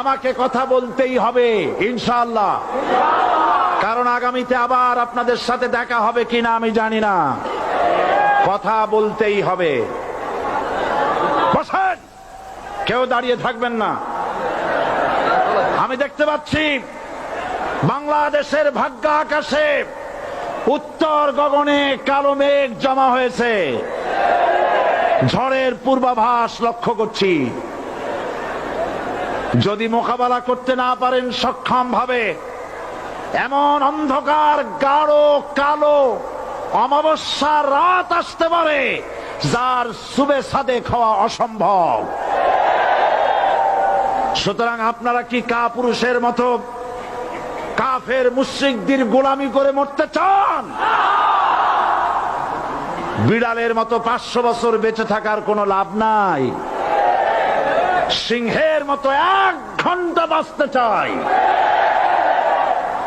আমাকে কথা বলতেই হবে ইনশাআল্লাহ, কারণ আগামীতে আবার আপনাদের সাথে দেখা হবে কিনা আমি জানি না। কথা বলতেই হবে। বসেন, কেউ দাঁড়িয়ে থাকবেন না। আমি দেখতে পাচ্ছি বাংলাদেশের ভাগ্য আকাশে উত্তর গগনে কালো মেঘ জমা হয়েছে, ঝড়ের পূর্বাভাস লক্ষ্য করছি। যদি মোকাবেলা করতে না পারেন সক্ষম ভাবে, এমন অন্ধকার গাঢ় কালো অমাবস্যার রাত আসতে পারে যার সুবে সাদেক হওয়া অসম্ভব। সুতরাং আপনারা কি কাপুরুষের মতো কাফের মুশরিকদের গোলামি করে মরতে চান? বিড়ালের মতো 500 বছর বেঁচে থাকার কোনো লাভ নাই। সিংহের মতো 1 ঘন্টা বাঁচতে চাই।